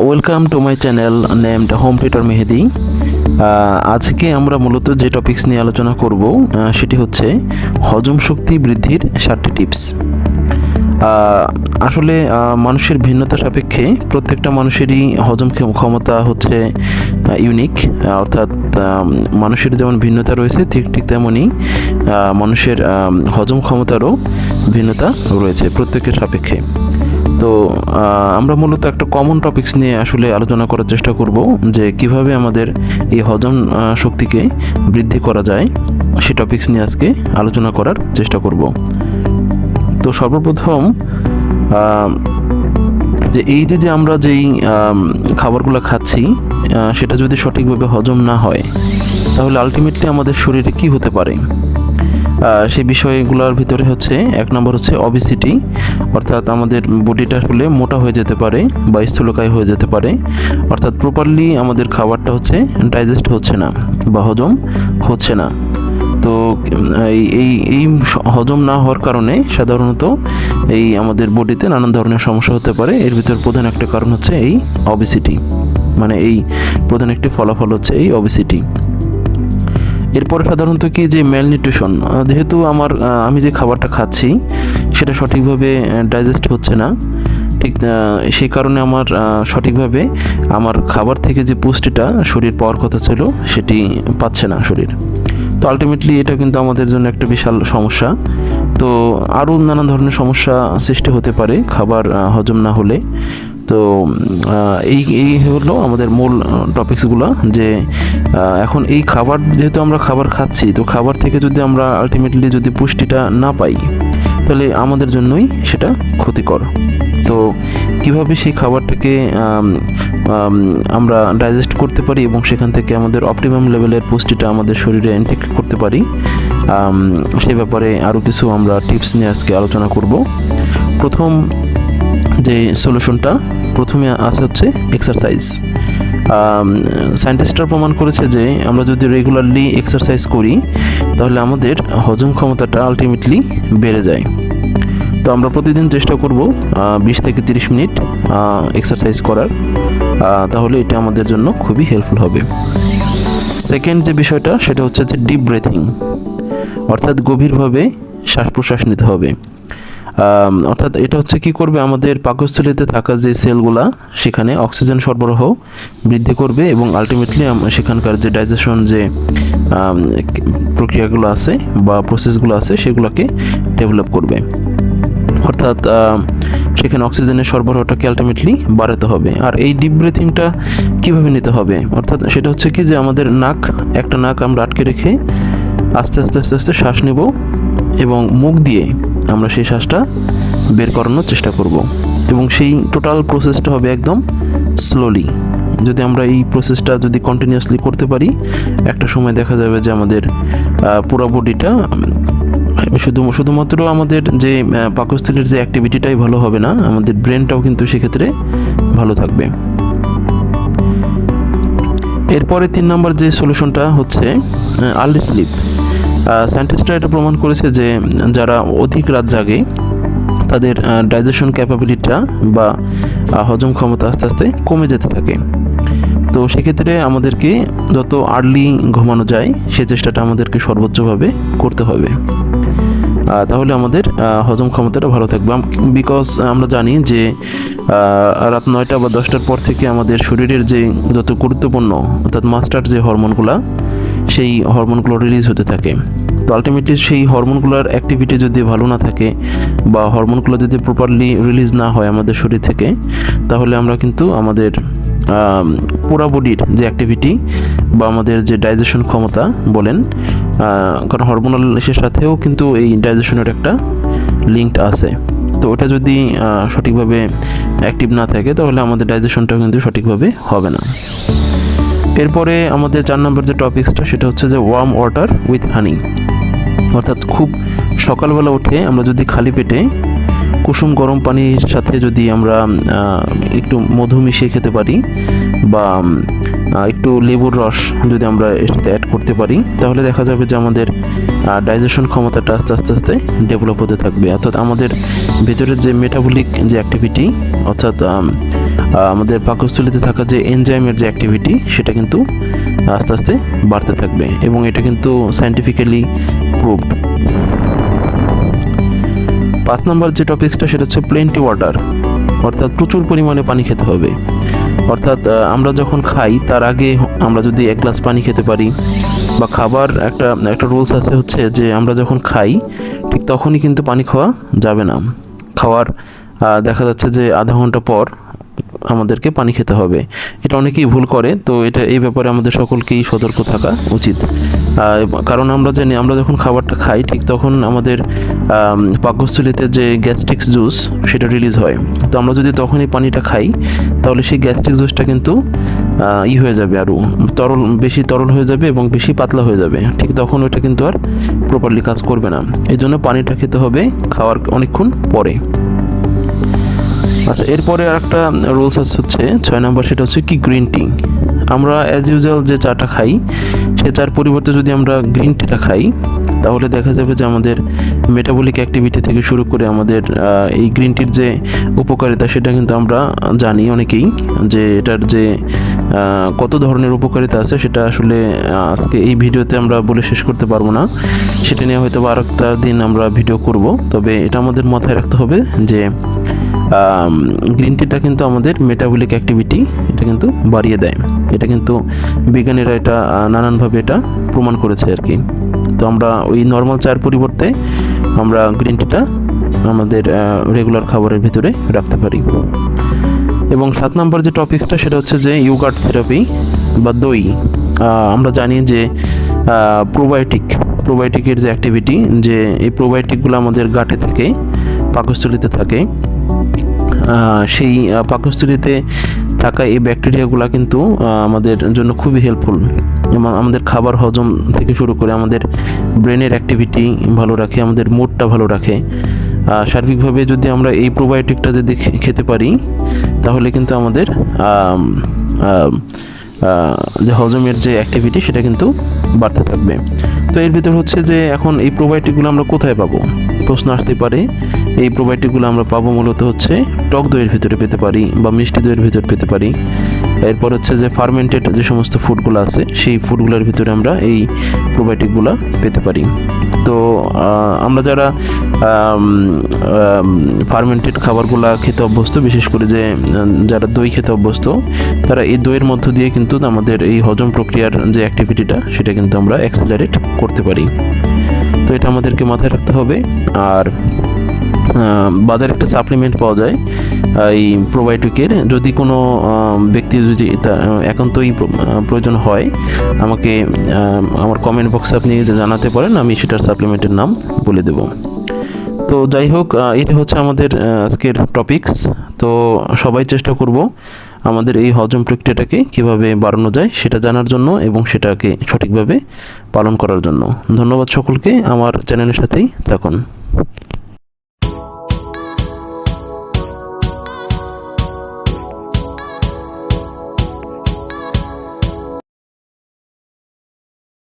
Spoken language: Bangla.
Welcome to my channel named home tutor Mehedi. আজকে আমরা মূলত যে টপিকস নিয়ে আলোচনা করব সেটি হচ্ছে হজম শক্তি বৃদ্ধির 7টি টিপস। আসলে মানুষের ভিন্নতা সাপেক্ষে প্রত্যেকটা মানুষেরই হজম ক্ষমতা হচ্ছে ইউনিক, অর্থাৎ মানুষের যেমন ভিন্নতা রয়েছে ঠিক তেমনই মানুষের হজম ক্ষমতারও ভিন্নতা রয়েছে প্রত্যেকের সাপেক্ষে। তো আমরা মূলত একটা কমন টপিকস নিয়ে আসলে আলোচনা করার চেষ্টা করব যে কিভাবে আমাদের এই হজম শক্তিকে বৃদ্ধি করা যায়, সেই টপিকস নিয়ে আজকে আলোচনা করার চেষ্টা করব। তো সর্বপ্রথম যে এই যে আমরা যেই খাবারগুলো খাচ্ছি সেটা যদি সঠিকভাবে হজম না হয় তাহলে আলটিমেটলি আমাদের শরীরে কি হতে পারে, সেই বিষয়গুলোর ভিতরে হচ্ছে 1 নম্বর হচ্ছে অবেসিটি, অর্থাৎ আমাদের বডিটা আসলে মোটা হয়ে যেতে পারে বা স্থূলকায় হয়ে যেতে পারে, অর্থাৎ প্রপারলি আমাদের খাবারটা হচ্ছে ডাইজেস্ট হচ্ছে না বা হজম হচ্ছে না। তো এই হজম না হওয়ার কারণে সাধারণত এই আমাদের বডিতে নানান ধরনের সমস্যা হতে পারে। এর ভিতর প্রধান একটা কারণ হচ্ছে এই অবেসিটি, মানে এই প্রধান একটি ফলাফল হচ্ছে এই অবেসিটি। এরপরে সাধারণত কি যে ম্যালনিউট্রিশন, যেহেতু আমি যে খাবারটা খাচ্ছি সেটা সঠিকভাবে ডাইজেস্ট হচ্ছে না, ঠিক সেই কারণে আমার সঠিকভাবে আমার খাবার থেকে যে পুষ্টিটা শরীর পাওয়ার কথা ছিল সেটি পাচ্ছে না শরীর। তো আলটিমেটলি এটা কিন্তু আমাদের জন্য একটা বিশাল সমস্যা। তো আরও নানান ধরনের সমস্যা সৃষ্টি হতে পারে খাবার হজম না হলে। তো এই হলো আমাদের মূল টপিকসগুলো, যে এখন এই খাবার যেহেতু আমরা খাবার খাচ্ছি, তো খাবার থেকে যদি আমরা আলটিমেটলি যদি পুষ্টিটা না পাই তাহলে আমাদের জন্যই সেটা ক্ষতিকর। তো কিভাবে সেই খাবারটাকে আমরা ডাইজেস্ট করতে পারি এবং সেখান থেকে আমাদের অপটিমাম লেভেলের পুষ্টিটা আমাদের শরীরে ইনটেক করতে পারি, সেই ব্যাপারে আরও কিছু আমরা টিপস নিয়ে আজকে আলোচনা করব। প্রথম যে সলিউশনটা প্রথমে আসে হচ্ছে এক্সারসাইজ। সায়েন্টিস্টরা প্রমাণ করেছে যে আমরা যদি রেগুলারলি এক্সারসাইজ করি তাহলে আমাদের হজম ক্ষমতাটা আলটিমেটলি বেড়ে যায়। তো আমরা প্রতিদিন চেষ্টা করব 20 থেকে 30 মিনিট এক্সারসাইজ করার, তাহলে এটা আমাদের জন্য খুবই হেল্পফুল হবে। সেকেন্ড যে বিষয়টা সেটা হচ্ছে যে ডিপ ব্রেথিং, অর্থাৎ গভীরভাবে শ্বাস প্রশ্বাস নিতে হবে। অর্থাৎ এটা হচ্ছে কি করবে, আমাদের পাকস্থলীতে থাকা যে সেলগুলা সেখানে অক্সিজেন সরবরাহ বৃদ্ধি করবে এবং আলটিমেটলি সেখানকার যে ডাইজেশন যে প্রক্রিয়াগুলো আছে বা প্রসেসগুলো আছে সেগুলোকে ডেভেলপ করবে। অর্থাৎ সেখানে অক্সিজেনের সরবরাহটাকে আলটিমেটলি বাড়াতে হবে। আর এই ডিপ ব্রিথিংটা কীভাবে নিতে হবে, অর্থাৎ সেটা হচ্ছে কি যে আমাদের একটা নাক আমরা আটকে রেখে আস্তে আস্তে আস্তে আস্তে শ্বাস নেব এবং মুখ দিয়ে আমরা সেই শ্বাসটা বের করানোর চেষ্টা করব এবং সেই টোটাল প্রসেসটা হবে একদম স্লোলি। যদি আমরা এই প্রসেসটা যদি কন্টিনিউয়াসলি করতে পারি, একটা সময় দেখা যাবে যে আমাদের পুরো বডিটা শুধুমাত্র আমাদের যে পাকস্থলীর যে অ্যাক্টিভিটিটাই ভালো হবে না, আমাদের ব্রেনটাও কিন্তু সেক্ষেত্রে ভালো থাকবে। এরপরে 3 নম্বর যে সলিউশনটা হচ্ছে আর্লি স্লিপ। সায়েন্টিস্টরা এটা প্রমাণ করেছে যে যারা অধিক রাত জাগে তাদের ডাইজেশন ক্যাপাবিলিটিটা বা হজম ক্ষমতা আস্তে আস্তে কমে যেতে থাকে। তো সেক্ষেত্রে আমাদেরকে যত আর্লি ঘুমানো যায় সে চেষ্টাটা আমাদেরকে সর্বোচ্চভাবে করতে হবে, তাহলে আমাদের হজম ক্ষমতাটা ভালো থাকবে। বিকজ আমরা জানি যে রাত 9টা বা 10টার পর থেকে আমাদের শরীরের যে যত গুরুত্বপূর্ণ অর্থাৎ মাস্টার যে হরমোনগুলো সেই হরমোনগুলো রিলিজ হতে থাকে। তো আলটিমেটলি সেই হরমোনগুলোর অ্যাক্টিভিটি যদি ভালো না থাকে বা হরমোনগুলো যদি প্রপারলি রিলিজ না হয় আমাদের শরীর থেকে, তাহলে আমরা কিন্তু আমাদের পুরা বডির যে অ্যাক্টিভিটি বা আমাদের যে ডাইজেশন ক্ষমতা বলেন, কারণ হরমোনালের সাথেও কিন্তু এই ডাইজেশনের একটা লিঙ্ক আছে, তো ওটা যদি সঠিকভাবে অ্যাক্টিভ না থাকে তাহলে আমাদের ডাইজেশনটাও কিন্তু সঠিকভাবে হবে না। এরপরে আমাদের 4 নম্বর যে টপিকসটা সেটা হচ্ছে যে ওয়ার্ম ওয়াটার উইথ হানি, অর্থাৎ খুব সকালবেলা উঠে আমরা যদি খালি পেটে কুসুম গরম পানির সাথে যদি আমরা একটু মধু মিশিয়ে খেতে পারি বা একটু লেবুর রস যদি আমরা এর সাথে অ্যাড করতে পারি, তাহলে দেখা যাবে যে আমাদের ডাইজেশন ক্ষমতাটা আস্তে আস্তে আস্তে ডেভেলপ হতে থাকবে। অর্থাৎ আমাদের ভেতরের যে মেটাবলিক যে অ্যাক্টিভিটি, অর্থাৎ আমাদের পাকস্থলীতে থাকা যে এনজাইমের যে অ্যাক্টিভিটি, সেটা কিন্তু আস্তে আস্তে বাড়তে থাকবে এবং এটা কিন্তু সায়েন্টিফিক্যালি প্রুভড। 5 নম্বর যে টপিকসটা সেটা হচ্ছে প্লেন্টি ওয়াটার, অর্থাৎ প্রচুর পরিমাণে পানি খেতে হবে। অর্থাৎ আমরা যখন খাই তার আগে আমরা যদি 1 গ্লাস পানি খেতে পারি, বা খাবার একটা রুলস আছে হচ্ছে যে আমরা যখন খাই ঠিক তখনই কিন্তু পানি খাওয়া যাবে না। খাওয়ার দেখা যাচ্ছে যে আধা ঘন্টা পর আমাদেরকে পানি খেতে হবে। এটা অনেকেই ভুল করে, তো এই ব্যাপারে আমাদের সকলকেই সতর্ক থাকা উচিত। কারণ আমরা জানি আমরা যখন খাবারটা খাই ঠিক তখন আমাদের পাকস্থলীতে যে গ্যাস্ট্রিক জুস সেটা রিলিজ হয়। তো আমরা যদি তখনই পানিটা খাই তাহলে সেই গ্যাস্ট্রিক জুসটা কিন্তু হয়ে যাবে, আরও বেশি তরল হয়ে যাবে এবং বেশি পাতলা হয়ে যাবে। ঠিক তখন ওইটা কিন্তু আর প্রপারলি কাজ করবে না। এই জন্য পানিটা খেতে হবে খাওয়ার অনেকক্ষণ পরে। আচ্ছা, এরপরে আরেকটা রুলস আছে হচ্ছে 6 নম্বর, সেটা হচ্ছে কি গ্রিন টি। আমরা অ্যাজ ইউজুয়াল যে চাটা খাই সে চার পরিবর্তে যদি আমরা গ্রিন টিটা খাই তাহলে দেখা যাবে যে আমাদের মেটাবলিক অ্যাক্টিভিটি থেকে শুরু করে আমাদের এই গ্রিন টির যে উপকারিতা সেটা কিন্তু আমরা জানি অনেকেই, যে এটার যে কত ধরনের উপকারিতা আছে সেটা আসলে আজকে এই ভিডিওতে আমরা বলে শেষ করতে পারবো না। সেটা নিয়ে হয়তো বা আরেকটা দিন আমরা ভিডিও করব। তবে এটা আমাদের মাথায় রাখতে হবে যে গ্রিন টিটা কিন্তু আমাদের মেটাবলিক অ্যাক্টিভিটি এটা কিন্তু বাড়িয়ে দেয়। এটা কিন্তু বিজ্ঞানীরা এটা নানানভাবে এটা প্রমাণ করেছে আর কি। তো আমরা ওই নর্মাল চায়ের পরিবর্তে আমরা গ্রিন টিটা আমাদের রেগুলার খাবারের ভিতরে রাখতে পারি। এবং 7 নম্বর যে টপিকটা সেটা হচ্ছে যে ইয়োগার্ট থেরাপি বা দই। আমরা জানি যে প্রোবায়োটিকের যে অ্যাক্টিভিটি, যে এই প্রোবায়োটিকগুলো আমাদের গাটে থাকে, পাকস্থলীতে থাকে। সেই পাকস্থলীতে থাকা এই ব্যাকটেরিয়াগুলো কিন্তু আমাদের জন্য খুবই হেল্পফুল এবং আমাদের খাবার হজম থেকে শুরু করে আমাদের ব্রেনের অ্যাক্টিভিটি ভালো রাখে, আমাদের মুডটা ভালো রাখে। সার্বিকভাবে যদি আমরা এই প্রোবায়োটিকটা যদি খেতে পারি তাহলে কিন্তু আমাদের যে হজমের যে অ্যাক্টিভিটি সেটা কিন্তু বাড়তে থাকবে। তো এর ভিতর হচ্ছে যে এখন এই প্রোবায়োটিকগুলো আমরা কোথায় পাবো, প্রশ্ন আসতে পারে। এই প্রোবায়োটিকগুলো আমরা পাবো মূলত হচ্ছে টক দইয়ের ভিতরে পেতে পারি বা মিষ্টি দইয়ের ভিতরে পেতে পারি। এরপর হচ্ছে যে ফার্মেন্টেড যে সমস্ত ফুডগুলো আছে সেই ফুডগুলোর ভিতরে আমরা এই প্রোবায়োটিকগুলো পেতে পারি। তো আমরা যারা ফার্মেন্টেড খাবারগুলো খেতে অভ্যস্ত, বিশেষ করে যে যারা দই খেতে অভ্যস্ত, তারা এই দইয়ের মধ্য দিয়ে কিন্তু আমাদের এই হজম প্রক্রিয়ার যে অ্যাক্টিভিটিটা সেটা কিন্তু আমরা অ্যাক্সেলারেট করতে পারি। তো এটা আমাদেরকে মাথায় রাখতে হবে। আর বাজারে একটা সাপ্লিমেন্ট পাওয়া যায় এই প্রোবায়োটিকের। যদি কোনো ব্যক্তি যদি একান্তই প্রয়োজন হয় আমাকে আমার কমেন্ট বক্সে আপনি জানাতে পারেন, আমি সেটার সাপ্লিমেন্টের নাম বলে দেব। তো যাই হোক, এটা হচ্ছে আমাদের আজকের টপিকস। তো সবাই চেষ্টা করব আমাদের এই হজম প্রক্রিয়াটাকে কীভাবে বাড়ানো যায় সেটা জানার জন্য এবং সেটাকে সঠিকভাবে পালন করার জন্য। ধন্যবাদ সকলকে, আমার চ্যানেলের সাথেই থাকুন।